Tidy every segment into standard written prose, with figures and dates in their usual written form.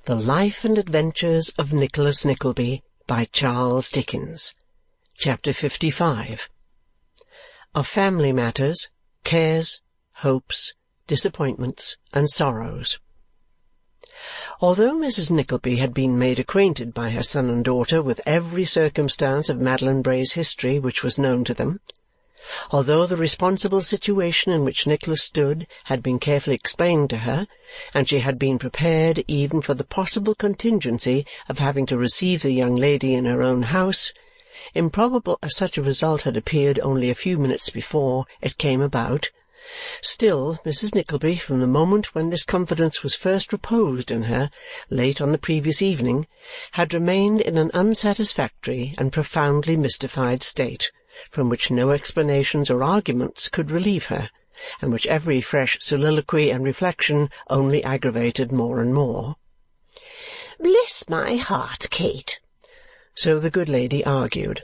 The Life and Adventures of Nicholas Nickleby by Charles Dickens. Chapter 55. Of Family Matters, Cares, Hopes, Disappointments, and Sorrows. Although Mrs. Nickleby had been made acquainted by her son and daughter with every circumstance of Madeline Bray's history which was known to them, although the responsible situation in which Nicholas stood had been carefully explained to her, and she had been prepared even for the possible contingency of having to receive the young lady in her own house, improbable as such a result had appeared only a few minutes before it came about, still Mrs. Nickleby, from the moment when this confidence was first reposed in her, late on the previous evening, had remained in an unsatisfactory and profoundly mystified state, from which no explanations or arguments could relieve her, and which every fresh soliloquy and reflection only aggravated more and more. "Bless my heart, Kate," so the good lady argued,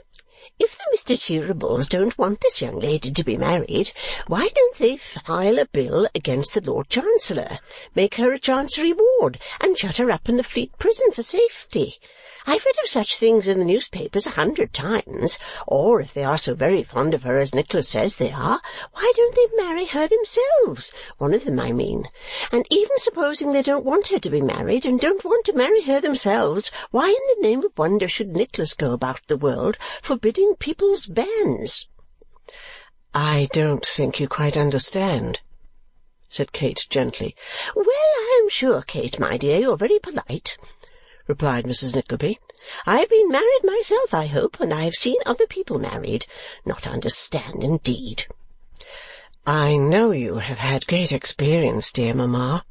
"if the Mr. Cheerybles don't want this young lady to be married, why don't they file a bill against the Lord Chancellor, make her a Chancery ward, and shut her up in the Fleet Prison for safety? I've read of such things in the newspapers 100 times. Or, if they are so very fond of her as Nicholas says they are, why don't they marry her themselves? One of them, I mean. And even supposing they don't want her to be married, and don't want to marry her themselves, why in the name of wonder should Nicholas go about the world forbidding people's banns?" "I don't think you quite understand," said Kate gently. "Well, I am sure, Kate, my dear, you're very polite," replied Mrs. Nickleby. "I've been married myself, I hope, and I have seen other people married. Not understand, indeed." "I know you have had great experience, dear mamma,"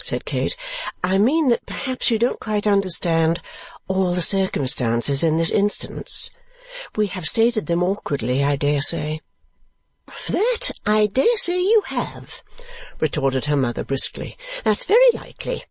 said Kate. "I mean that perhaps you don't quite understand all the circumstances in this instance. We have stated them awkwardly, I dare say." "That I dare say you have," retorted her mother briskly. "That's very likely.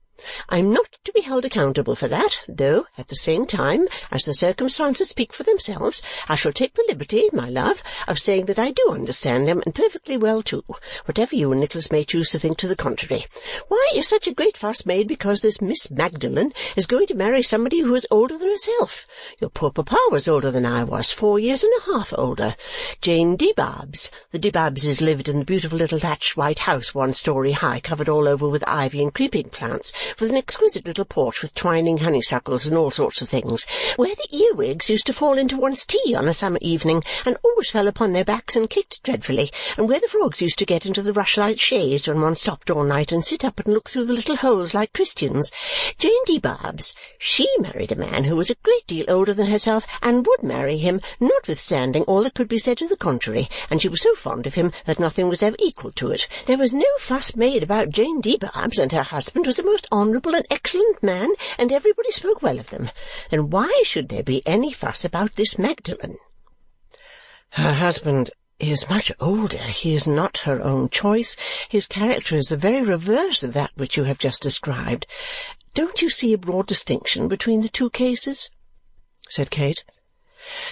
I'm not to be held accountable for that, though, at the same time, as the circumstances speak for themselves, I shall take the liberty, my love, of saying that I do understand them, and perfectly well too, whatever you and Nicholas may choose to think to the contrary. Why is such a great fuss made because this Miss Magdalen is going to marry somebody who is older than herself? Your poor papa was older than I was, 4 years and a half older. Jane Debarbs. The Debarbses lived in the beautiful little thatched white house 1 story high, covered all over with ivy and creeping plants, with an exquisite little porch with twining honeysuckles and all sorts of things, where the earwigs used to fall into one's tea on a summer evening, and always fell upon their backs and kicked dreadfully, and where the frogs used to get into the rushlight shades when one stopped all night and sit up and look through the little holes like Christians. Jane Debarbs, she married a man who was a great deal older than herself, and would marry him, notwithstanding all that could be said to the contrary, and she was so fond of him that nothing was ever equal to it. There was no fuss made about Jane Debarbs, and her husband was a most honourable and excellent man, and everybody spoke well of them. Then why should there be any fuss about this Magdalen?" "Her husband is much older. He is not her own choice. His character is the very reverse of that which you have just described. Don't you see a broad distinction between the two cases?" said Kate.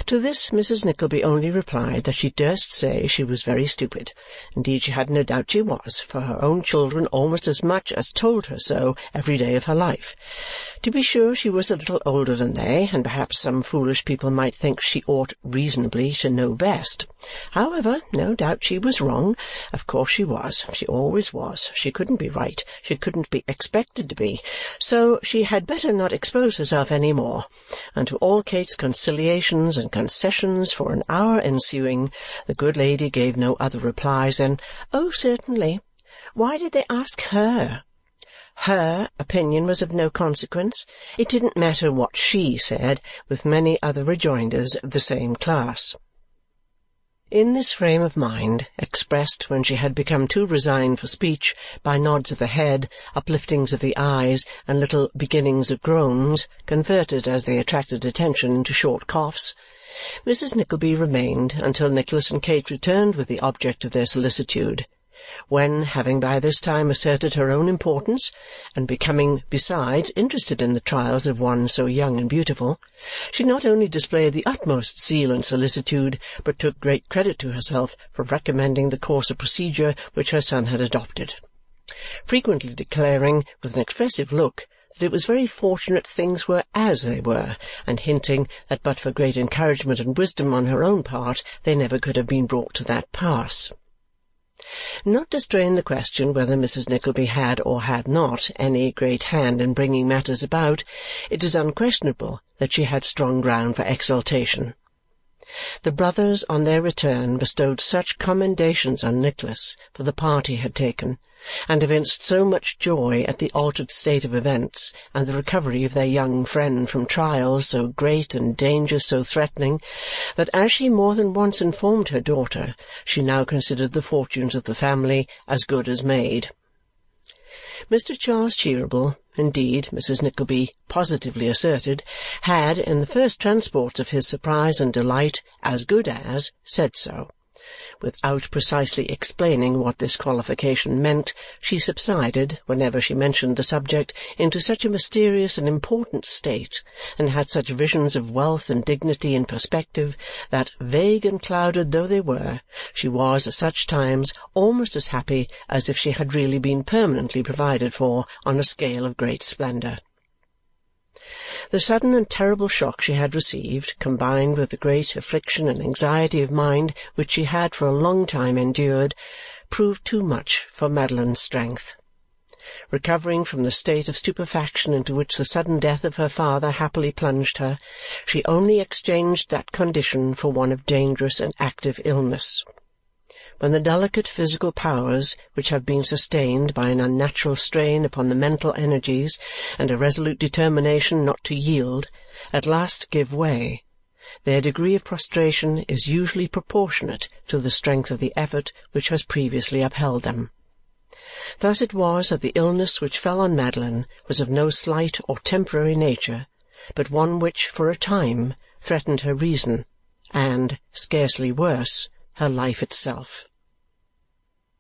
To this Mrs. Nickleby only replied that she durst say she was very stupid. Indeed, she had no doubt she was, for her own children almost as much as told her so every day of her life. To be sure, she was a little older than they, and perhaps some foolish people might think she ought reasonably to know best. However, no doubt she was wrong. Of course she was. She always was. She couldn't be right. She couldn't be expected to be. So she had better not expose herself any more. And to all Kate's conciliations and concessions for an hour ensuing, the good lady gave no other replies than, "Oh, certainly. Why did they ask her? Her opinion was of no consequence. It didn't matter what she said," with many other rejoinders of the same class. In this frame of mind, expressed when she had become too resigned for speech by nods of the head, upliftings of the eyes, and little beginnings of groans, converted as they attracted attention into short coughs, Mrs. Nickleby remained until Nicholas and Kate returned with the object of their solicitude, when, having by this time asserted her own importance, and becoming, besides, interested in the trials of one so young and beautiful, she not only displayed the utmost zeal and solicitude, but took great credit to herself for recommending the course of procedure which her son had adopted, frequently declaring, with an expressive look, that it was very fortunate things were as they were, and hinting that but for great encouragement and wisdom on her own part they never could have been brought to that pass. Not to strain the question whether Mrs. Nickleby had or had not any great hand in bringing matters about, it is unquestionable that she had strong ground for exultation. The brothers, on their return, bestowed such commendations on Nicholas for the part he had taken, and evinced so much joy at the altered state of events and the recovery of their young friend from trials so great and dangers so threatening, that as she more than once informed her daughter, she now considered the fortunes of the family as good as made. Mr. Charles Cheeryble, indeed, Mrs. Nickleby positively asserted, had, in the first transports of his surprise and delight, as good as said so. Without precisely explaining what this qualification meant, she subsided, whenever she mentioned the subject, into such a mysterious and important state, and had such visions of wealth and dignity in perspective, that, vague and clouded though they were, she was at such times almost as happy as if she had really been permanently provided for on a scale of great splendour. The sudden and terrible shock she had received, combined with the great affliction and anxiety of mind which she had for a long time endured, proved too much for Madeline's strength. Recovering from the state of stupefaction into which the sudden death of her father happily plunged her, she only exchanged that condition for one of dangerous and active illness. When the delicate physical powers which have been sustained by an unnatural strain upon the mental energies and a resolute determination not to yield at last give way, their degree of prostration is usually proportionate to the strength of the effort which has previously upheld them. Thus it was that the illness which fell on Madeline was of no slight or temporary nature, but one which, for a time, threatened her reason, and, scarcely worse, her life itself.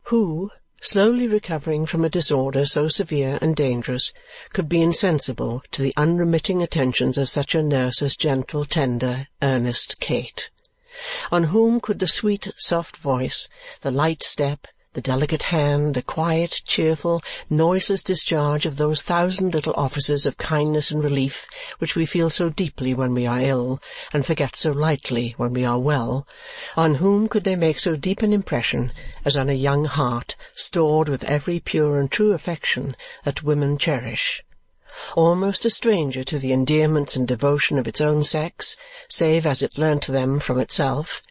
Who, slowly recovering from a disorder so severe and dangerous, could be insensible to the unremitting attentions of such a nurse as gentle, tender, earnest Kate? On whom could the sweet, soft voice, the light step, the delicate hand, the quiet, cheerful, noiseless discharge of those thousand little offices of kindness and relief which we feel so deeply when we are ill and forget so lightly when we are well, on whom could they make so deep an impression as on a young heart stored with every pure and true affection that women cherish, almost a stranger to the endearments and devotion of its own sex, save as it learnt them from itself,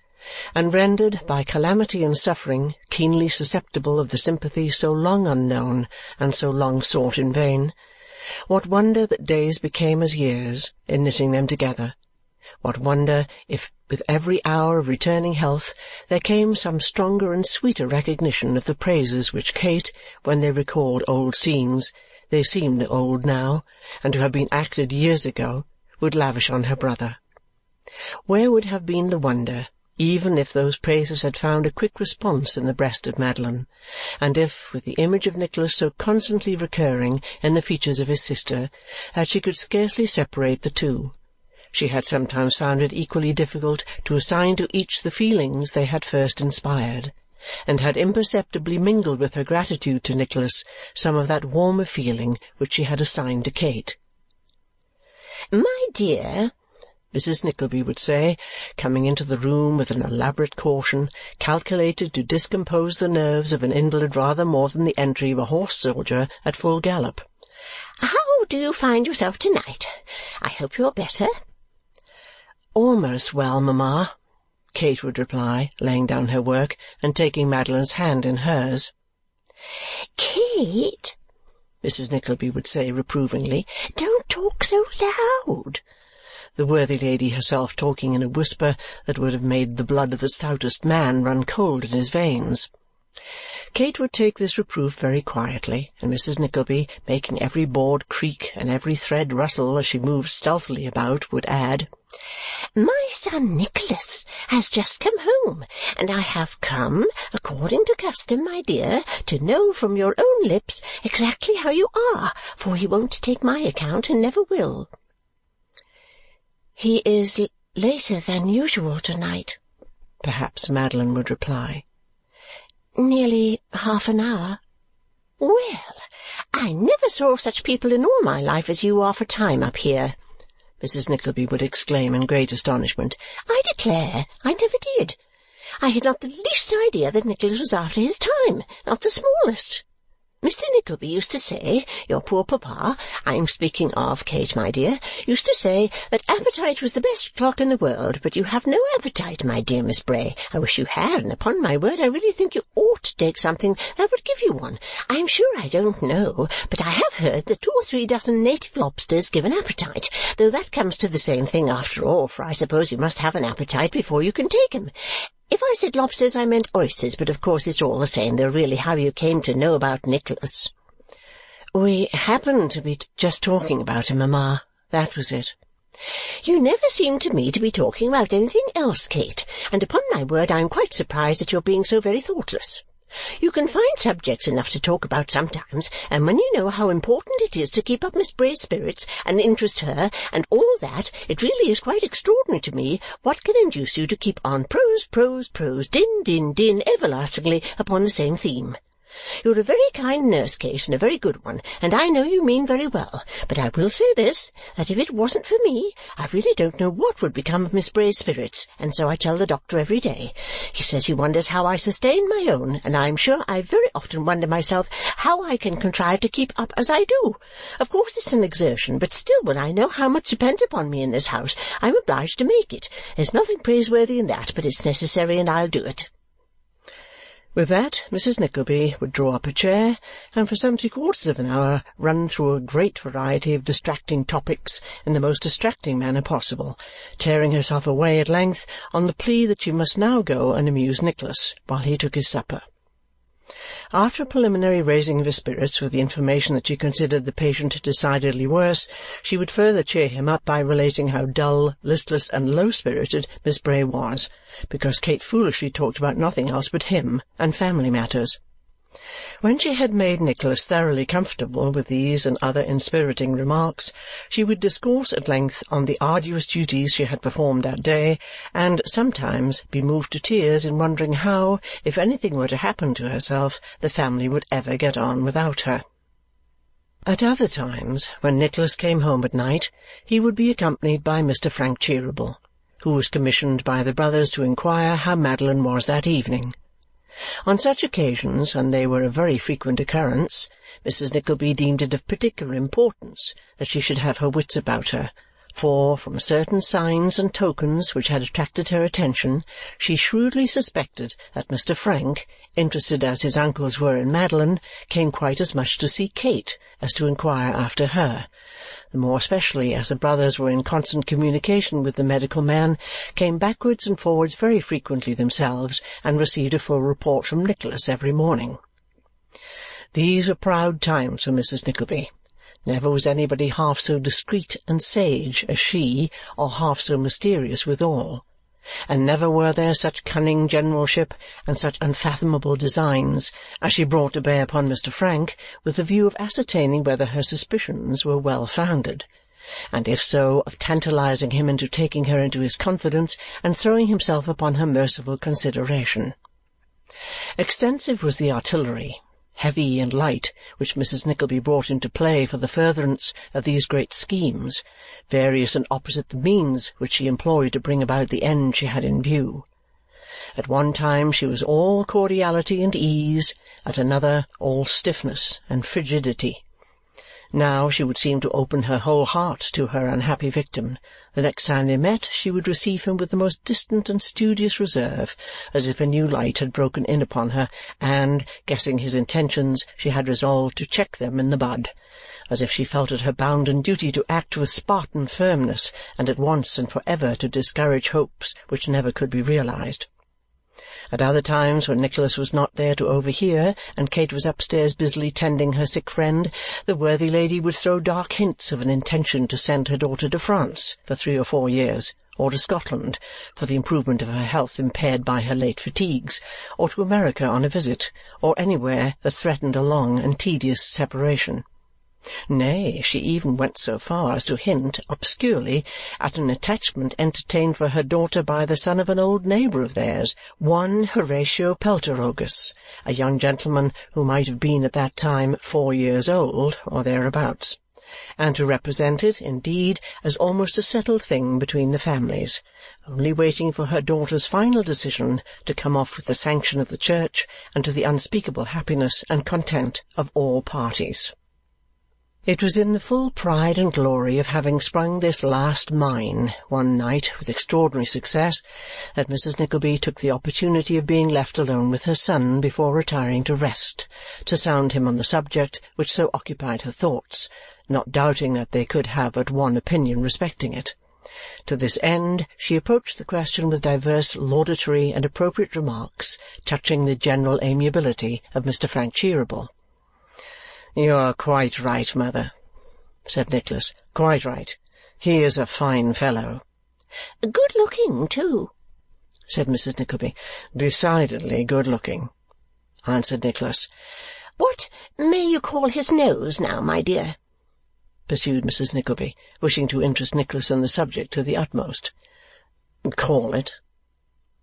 and rendered by calamity and suffering keenly susceptible of the sympathy so long unknown and so long sought in vain? What wonder that days became as years in knitting them together? What wonder if, with every hour of returning health, there came some stronger and sweeter recognition of the praises which Kate, when they recalled old scenes, they seemed old now, and to have been acted years ago, would lavish on her brother? Where would have been the wonder, even if those praises had found a quick response in the breast of Madeline, and if, with the image of Nicholas so constantly recurring in the features of his sister that she could scarcely separate the two, she had sometimes found it equally difficult to assign to each the feelings they had first inspired, and had imperceptibly mingled with her gratitude to Nicholas some of that warmer feeling which she had assigned to Kate. "My dear," Mrs. Nickleby would say, coming into the room with an elaborate caution calculated to discompose the nerves of an invalid rather more than the entry of a horse soldier at full gallop, "how do you find yourself to-night? I hope you are better?" "Almost well, mamma," Kate would reply, laying down her work and taking Madeline's hand in hers. "Kate," Mrs. Nickleby would say reprovingly, "don't talk so loud." The worthy lady herself talking in a whisper that would have made the blood of the stoutest man run cold in his veins. Kate would take this reproof very quietly, and Mrs. Nickleby, making every board creak and every thread rustle as she moved stealthily about, would add, "My son Nicholas has just come home, and I have come, according to custom, my dear, to know from your own lips exactly how you are, for he won't take my account and never will." "He is later than usual to-night," perhaps Madeline would reply. "Nearly half an hour." Well, I never saw such people in all my life as you are for time up here, Mrs. Nickleby would exclaim in great astonishment. I declare I never did. I had not the least idea that Nicholas was after his time, not the smallest. Mr. Nickleby used to say, your poor papa, I am speaking of Kate, my dear, used to say that appetite was the best clock in the world, but you have no appetite, my dear Miss Bray. I wish you had, and upon my word I really think you ought to take something that would give you one. I am sure I don't know, but I have heard that 2 or 3 dozen native lobsters give an appetite, though that comes to the same thing after all, for I suppose you must have an appetite before you can take 'em. If I said lobsters, I meant oysters, but of course it's all the same, though really how you came to know about Nicholas. We happened to be just talking about him, mamma. That was it. You never seem to me to be talking about anything else, Kate, and upon my word I am quite surprised at your being so very thoughtless. You can find subjects enough to talk about sometimes, and when you know how important it is to keep up Miss Bray's spirits and interest her and all that, it really is quite extraordinary to me what can induce you to keep on prose, din, din, din, everlastingly upon the same theme. You're a very kind nurse, Kate, and a very good one, and I know you mean very well, but I will say this, that if it wasn't for me, I really don't know what would become of Miss Bray's spirits, and so I tell the doctor every day. He says he wonders how I sustain my own, and I am sure I very often wonder myself how I can contrive to keep up as I do. Of course it's an exertion, but still when I know how much depends upon me in this house, I am obliged to make it. There's nothing praiseworthy in that, but it's necessary, and I'll do it. With that, Mrs. Nickleby would draw up a chair, and for some 3/4 of an hour run through a great variety of distracting topics in the most distracting manner possible, tearing herself away at length on the plea that she must now go and amuse Nicholas while he took his supper. After a preliminary raising of his spirits with the information that she considered the patient decidedly worse, she would further cheer him up by relating how dull, listless, and low-spirited Miss Bray was, because Kate foolishly talked about nothing else but him and family matters. When she had made Nicholas thoroughly comfortable with these and other inspiriting remarks, she would discourse at length on the arduous duties she had performed that day, and sometimes be moved to tears in wondering how, if anything were to happen to herself, the family would ever get on without her. At other times, when Nicholas came home at night, he would be accompanied by Mr. Frank Cheeryble, who was commissioned by the brothers to inquire how Madeline was that evening. On such occasions, and they were a very frequent occurrence, Mrs. Nickleby deemed it of particular importance that she should have her wits about her, for, from certain signs and tokens which had attracted her attention, she shrewdly suspected that Mr. Frank, interested as his uncles were in Madeline, came quite as much to see Kate as to inquire after her, the more especially as the brothers were in constant communication with the medical man, came backwards and forwards very frequently themselves, and received a full report from Nicholas every morning. These were proud times for Mrs. Nickleby. Never was anybody half so discreet and sage as she, or half so mysterious withal. And never were there such cunning generalship and such unfathomable designs as she brought to bear upon Mr. Frank with the view of ascertaining whether her suspicions were well founded, and if so, of tantalizing him into taking her into his confidence and throwing himself upon her merciful consideration. Extensive was the artillery, heavy and light, which Mrs. Nickleby brought into play for the furtherance of these great schemes, various and opposite the means which she employed to bring about the end she had in view. At one time she was all cordiality and ease, at another all stiffness and frigidity. Now she would seem to open her whole heart to her unhappy victim. The next time they met she would receive him with the most distant and studious reserve, as if a new light had broken in upon her, and, guessing his intentions, she had resolved to check them in the bud, as if she felt it her bounden duty to act with Spartan firmness, and at once and for ever to discourage hopes which never could be realized. At other times, when Nicholas was not there to overhear, and Kate was upstairs busily tending her sick friend, the worthy lady would throw dark hints of an intention to send her daughter to France for 3 or 4 years, or to Scotland for the improvement of her health impaired by her late fatigues, or to America on a visit, or anywhere that threatened a long and tedious separation. Nay, she even went so far as to hint, obscurely, at an attachment entertained for her daughter by the son of an old neighbour of theirs, one Horatio Pelterogus, a young gentleman who might have been at that time 4 years old, or thereabouts, and to represent it, indeed, as almost a settled thing between the families, only waiting for her daughter's final decision to come off with the sanction of the church and to the unspeakable happiness and content of all parties. It was in the full pride and glory of having sprung this last mine one night with extraordinary success that Mrs. Nickleby took the opportunity of being left alone with her son before retiring to rest, to sound him on the subject which so occupied her thoughts, not doubting that they could have but one opinion respecting it. To this end she approached the question with divers laudatory and appropriate remarks touching the general amiability of Mr. Frank Cheeryble. "You are quite right, mother," said Nicholas. "Quite right. He is a fine fellow." "Good-looking, too," said Mrs. Nickleby. "Decidedly good-looking," answered Nicholas. "What may you call his nose now, my dear?" pursued Mrs. Nickleby, wishing to interest Nicholas in the subject to the utmost. "Call it,"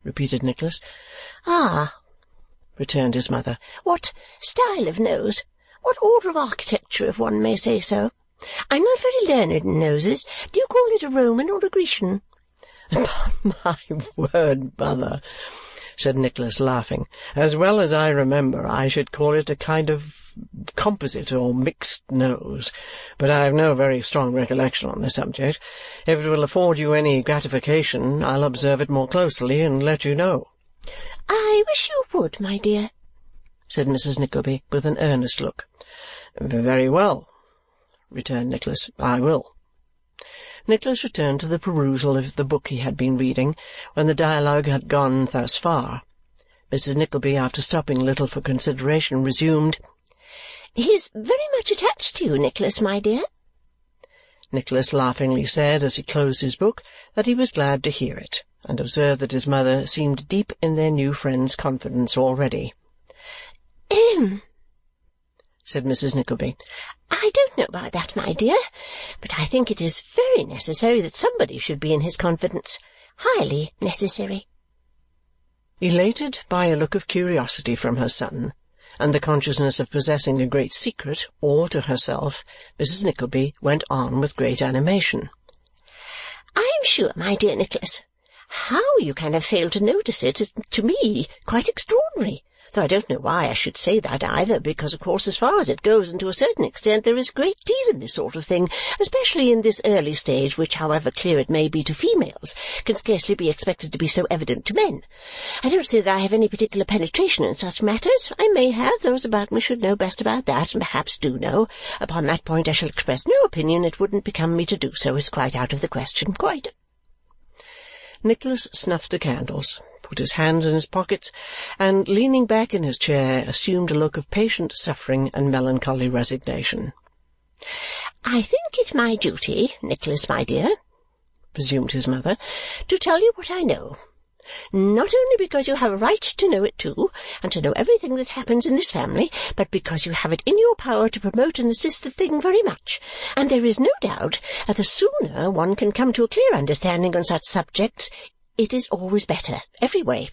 repeated Nicholas. "Ah," returned his mother. "What style of nose? What order of architecture, if one may say so? I'm not very learned in noses. Do you call it a Roman or a Grecian?" "Upon my word, mother," said Nicholas, laughing, "as well as I remember, I should call it a kind of composite or mixed nose, but I have no very strong recollection on the subject. If it will afford you any gratification, I'll observe it more closely and let you know." "I wish you would, my dear," said Mrs. Nickleby with an earnest look. "Very well," returned Nicholas, "I will." Nicholas returned to the perusal of the book he had been reading when the dialogue had gone thus far. Mrs. Nickleby, after stopping a little for consideration, resumed, "He is very much attached to you, Nicholas, my dear." Nicholas laughingly said, as he closed his book, that he was glad to hear it, and observed that his mother seemed deep in their new friend's confidence already. Said Mrs. Nickleby. "I don't know about that, my dear, but I think it is very necessary that somebody should be in his confidence. Highly necessary." Elated by a look of curiosity from her son, and the consciousness of possessing a great secret all to herself, Mrs. Nickleby went on with great animation. "I am sure, my dear Nicholas, how you can have failed to notice it is, to me, quite extraordinary. Though I don't know why I should say that either, because, of course, as far as it goes, and to a certain extent, there is a great deal in this sort of thing, especially in this early stage, which, however clear it may be to females, can scarcely be expected to be so evident to men. I don't say that I have any particular penetration in such matters. I may have. Those about me should know best about that, and perhaps do know. Upon that point I shall express no opinion. It wouldn't become me to do so. It's quite out of the question. Quite." Nicholas snuffed the candles, put his hands in his pockets, and, leaning back in his chair, assumed a look of patient suffering and melancholy resignation. "I think it my duty, Nicholas, my dear," resumed his mother, "to tell you what I know. Not only because you have a right to know it too, and to know everything that happens in this family, but because you have it in your power to promote and assist the thing very much. And there is no doubt that the sooner one can come to a clear understanding on such subjects, it is always better, every way.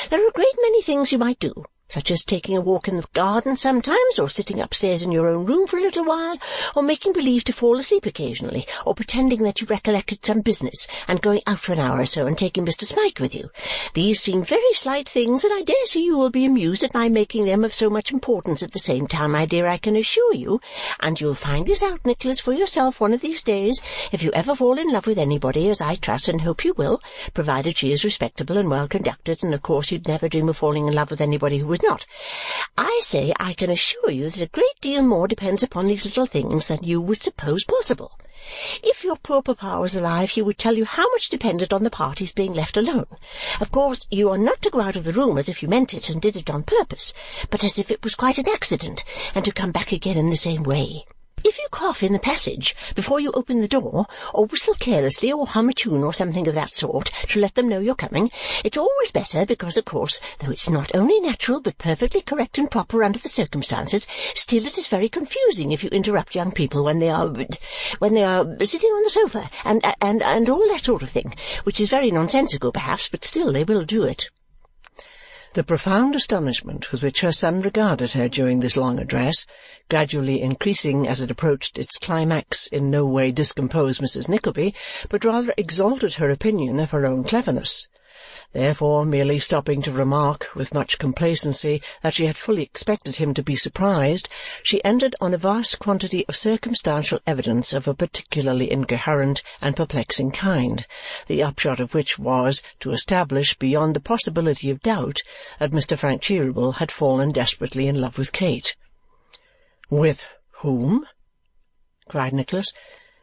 There are a great many things you might do, such as taking a walk in the garden sometimes, or sitting upstairs in your own room for a little while, or making believe to fall asleep occasionally, or pretending that you recollected some business, and going out for an hour or so and taking Mr. Smike with you. These seem very slight things, and I dare say you will be amused at my making them of so much importance at the same time, my dear, I can assure you. And you'll find this out, Nicholas, for yourself one of these days, if you ever fall in love with anybody, as I trust and hope you will, provided she is respectable and well conducted, and of course you'd never dream of falling in love with anybody who was not. I say I can assure you that a great deal more depends upon these little things than you would suppose possible. If your poor papa was alive, he would tell you how much depended on the parties being left alone. Of course, you are not to go out of the room as if you meant it and did it on purpose, but as if it was quite an accident, and to come back again in the same way. If you cough in the passage before you open the door, or whistle carelessly, or hum a tune or something of that sort to let them know you're coming, it's always better because, of course, though it's not only natural but perfectly correct and proper under the circumstances, still it is very confusing if you interrupt young people when they are sitting on the sofa and all that sort of thing, which is very nonsensical perhaps, but still they will do it. The profound astonishment with which her son regarded her during this long address, gradually increasing as it approached its climax, in no way discomposed Mrs. Nickleby, but rather exalted her opinion of her own cleverness. Therefore, merely stopping to remark with much complacency that she had fully expected him to be surprised, she entered on a vast quantity of circumstantial evidence of a particularly incoherent and perplexing kind, the upshot of which was to establish beyond the possibility of doubt that Mr. Frank Cheeryble had fallen desperately in love with Kate. "With whom?" cried Nicholas.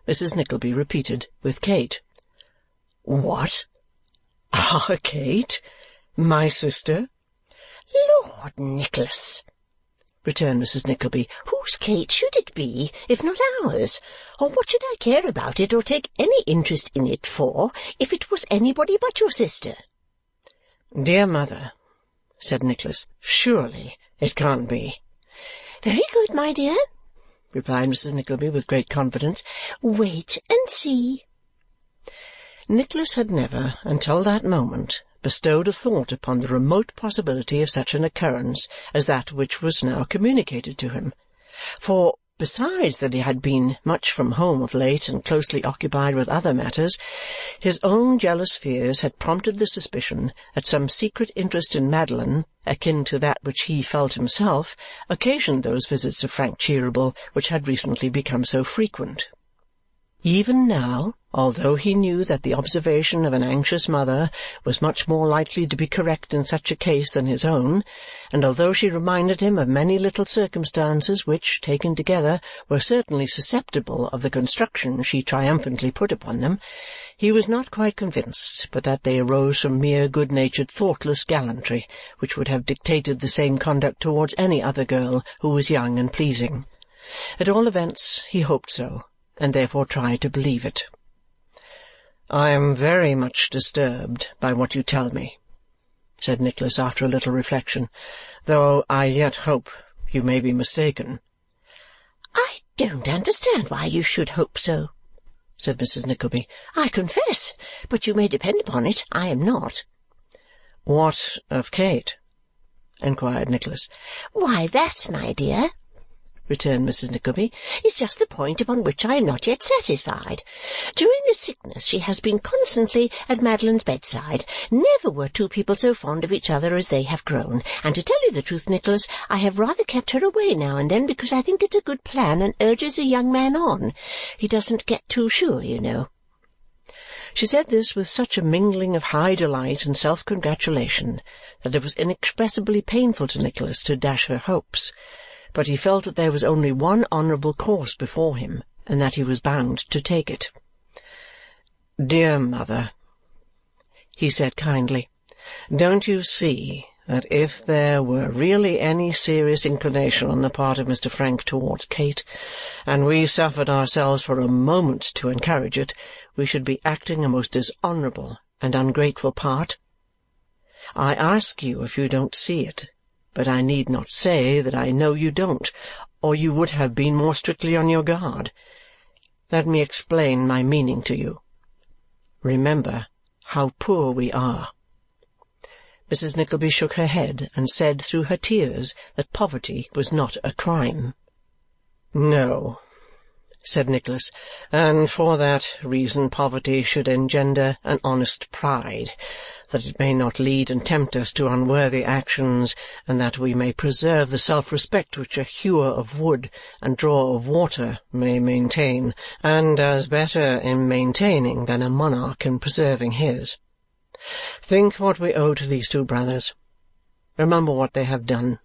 Mrs. Nickleby repeated, "With Kate." "What? Our Kate? My sister?" "Lord, Nicholas," returned Mrs. Nickleby, "whose Kate should it be, if not ours? Or what should I care about it or take any interest in it for if it was anybody but your sister?" "Dear mother," said Nicholas, "surely it can't be." "Very good, my dear," replied Mrs. Nickleby with great confidence. "Wait and see." Nicholas had never, until that moment, bestowed a thought upon the remote possibility of such an occurrence as that which was now communicated to him. For, besides that he had been much from home of late and closely occupied with other matters, his own jealous fears had prompted the suspicion that some secret interest in Madeline, akin to that which he felt himself, occasioned those visits of Frank Cheeryble which had recently become so frequent. Even now, although he knew that the observation of an anxious mother was much more likely to be correct in such a case than his own, and although she reminded him of many little circumstances which, taken together, were certainly susceptible of the construction she triumphantly put upon them, he was not quite convinced but that they arose from mere good-natured thoughtless gallantry, which would have dictated the same conduct towards any other girl who was young and pleasing. At all events, he hoped so, and therefore tried to believe it. "I am very much disturbed by what you tell me," said Nicholas after a little reflection, "though I yet hope you may be mistaken." "I don't understand why you should hope so," said Mrs. Nickleby. "I confess, but you may depend upon it, I am not." "What of Kate?" inquired Nicholas. "Why, that, my dear," returned Mrs. Nickleby, "is just the point upon which I am not yet satisfied. During this sickness she has been constantly at Madeline's bedside. Never were two people so fond of each other as they have grown, and to tell you the truth, Nicholas, I have rather kept her away now and then because I think it's a good plan and urges a young man on. He doesn't get too sure, you know." She said this with such a mingling of high delight and self-congratulation that it was inexpressibly painful to Nicholas to dash her hopes. But he felt that there was only one honourable course before him, and that he was bound to take it. "Dear mother," he said kindly, "don't you see that if there were really any serious inclination on the part of Mr. Frank towards Kate, and we suffered ourselves for a moment to encourage it, we should be acting a most dishonourable and ungrateful part? I ask you if you don't see it, but I need not say that I know you don't, or you would have been more strictly on your guard. Let me explain my meaning to you. Remember how poor we are." Mrs. Nickleby shook her head and said through her tears that poverty was not a crime. "No," said Nicholas, "and for that reason poverty should engender an honest pride, that it may not lead and tempt us to unworthy actions, and that we may preserve the self-respect which a hewer of wood and drawer of water may maintain, and does better in maintaining than a monarch in preserving his. Think what we owe to these two brothers. Remember what they have done,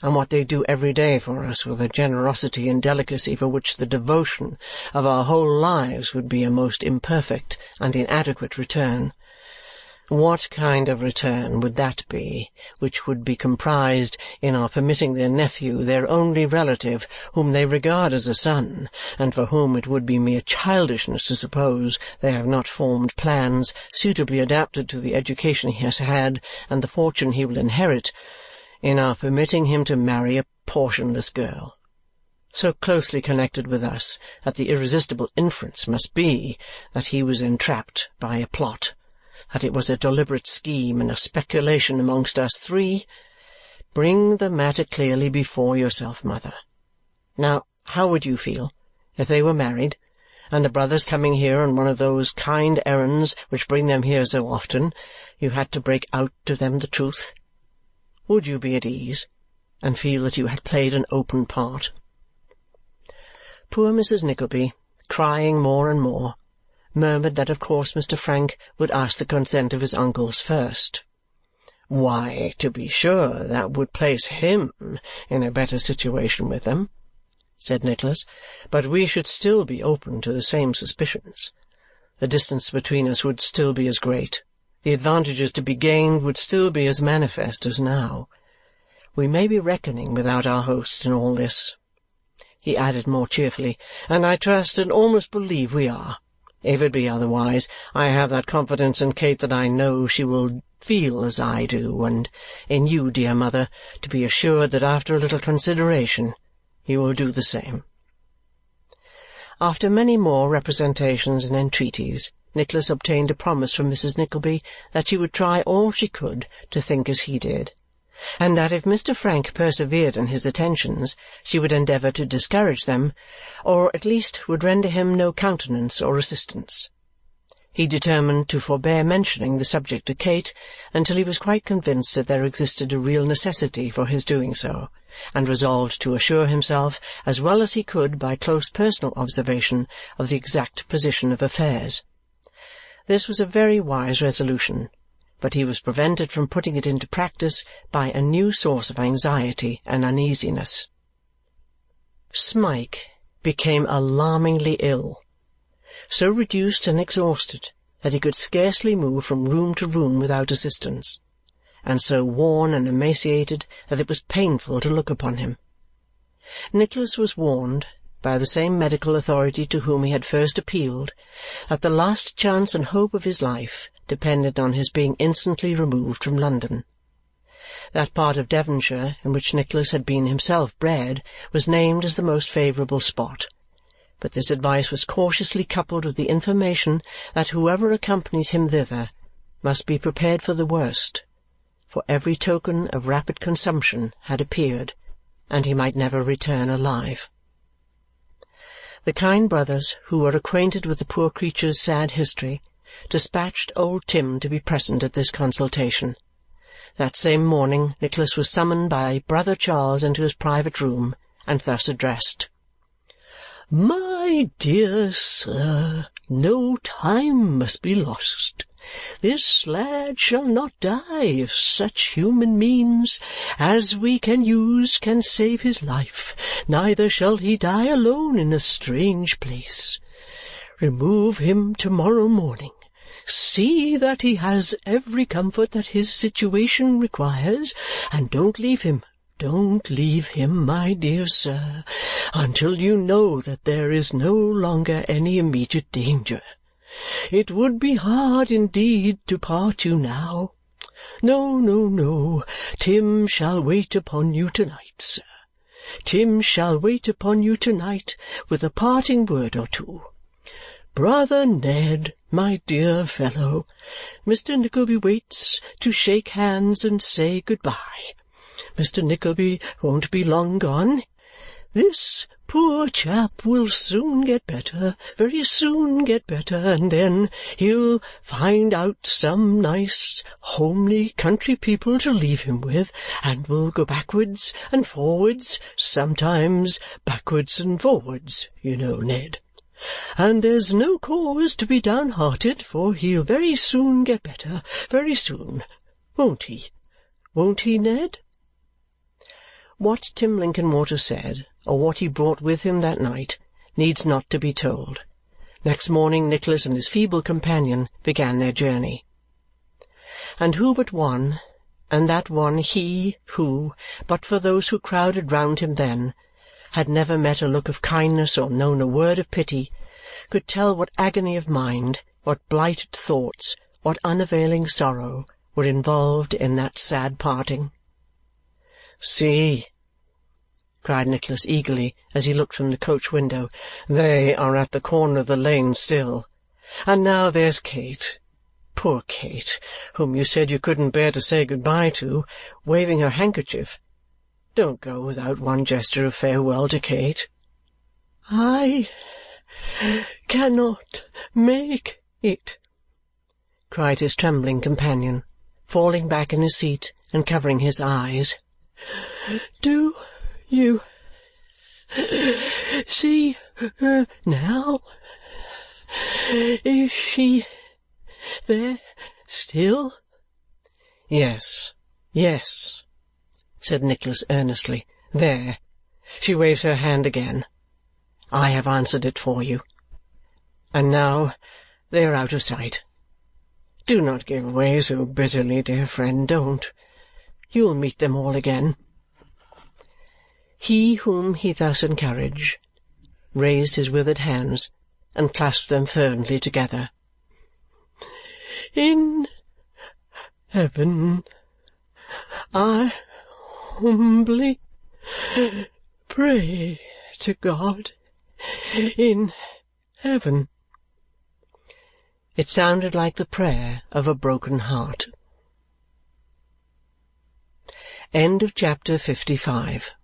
and what they do every day for us with a generosity and delicacy for which the devotion of our whole lives would be a most imperfect and inadequate return. What kind of return would that be, which would be comprised in our permitting their nephew, their only relative, whom they regard as a son, and for whom it would be mere childishness to suppose they have not formed plans suitably adapted to the education he has had and the fortune he will inherit, in our permitting him to marry a portionless girl, so closely connected with us that the irresistible inference must be that he was entrapped by a plot, that it was a deliberate scheme and a speculation amongst us three? Bring the matter clearly before yourself, mother. Now, how would you feel if they were married, and the brothers coming here on one of those kind errands which bring them here so often, you had to break out to them the truth? Would you be at ease, and feel that you had played an open part? Poor Mrs. Nickleby, crying more and more, murmured that of course Mr. Frank would ask the consent of his uncles first. "Why, to be sure, that would place him in a better situation with them," said Nicholas, "but we should still be open to the same suspicions. The distance between us would still be as great. The advantages to be gained would still be as manifest as now. We may be reckoning without our host in all this," he added more cheerfully, "and I trust and almost believe we are. If it be otherwise, I have that confidence in Kate that I know she will feel as I do, and in you, dear mother, to be assured that after a little consideration you will do the same." After many more representations and entreaties, Nicholas obtained a promise from Mrs. Nickleby that she would try all she could to think as he did, and that if Mr. Frank persevered in his attentions, she would endeavour to discourage them, or at least would render him no countenance or assistance. He determined to forbear mentioning the subject to Kate until he was quite convinced that there existed a real necessity for his doing so, and resolved to assure himself, as well as he could by close personal observation, of the exact position of affairs. This was a very wise resolution, but he was prevented from putting it into practice by a new source of anxiety and uneasiness. Smike became alarmingly ill, so reduced and exhausted that he could scarcely move from room to room without assistance, and so worn and emaciated that it was painful to look upon him. Nicholas was warned, by the same medical authority to whom he had first appealed, that the last chance and hope of his life depended on his being instantly removed from London. That part of Devonshire in which Nicholas had been himself bred was named as the most favourable spot, but this advice was cautiously coupled with the information that whoever accompanied him thither must be prepared for the worst, for every token of rapid consumption had appeared, and he might never return alive. The kind brothers, who were acquainted with the poor creature's sad history, dispatched old Tim to be present at this consultation. That same morning Nicholas was summoned by Brother Charles into his private room, and thus addressed. "My dear sir, no time must be lost. This lad shall not die if such human means as we can use can save his life, neither shall he die alone in a strange place. Remove him to-morrow morning. See that he has every comfort that his situation requires, and don't leave him, my dear sir, until you know that there is no longer any immediate danger. It would be hard indeed to part you now. No. Tim shall wait upon you to-night, sir. Tim shall wait upon you to-night with a parting word or two. Brother Ned, my dear fellow, Mr. Nickleby waits to shake hands and say good-bye. Mr. Nickleby won't be long gone. This poor chap will soon get better, very soon get better, and then he'll find out some nice, homely country people to leave him with, and will go backwards and forwards, sometimes backwards and forwards, you know, Ned. And there's no cause to be downhearted, for he'll very soon get better, very soon. Won't he? Won't he, Ned?" What Tim Linkinwater said, or what he brought with him that night, needs not to be told. Next morning Nicholas and his feeble companion began their journey. And who but one, and that one he who, but for those who crowded round him then, had never met a look of kindness or known a word of pity, could tell what agony of mind, what blighted thoughts, what unavailing sorrow were involved in that sad parting. "See!" cried Nicholas eagerly as he looked from the coach window. "They are at the corner of the lane still. And now there's Kate, poor Kate, whom you said you couldn't bear to say good-bye to, waving her handkerchief. Don't go without one gesture of farewell to Kate." "I cannot make it," cried his trembling companion, falling back in his seat and covering his eyes. "Do you see her now? Is she there still?" "Yes, yes," said Nicholas earnestly. "There. She waves her hand again. I have answered it for you. And now they are out of sight. Do not give way so bitterly, dear friend, don't. You will meet them all again." He whom he thus encouraged raised his withered hands and clasped them fervently together. "In heaven, I humbly pray to God in heaven." It sounded like the prayer of a broken heart. End of chapter 55.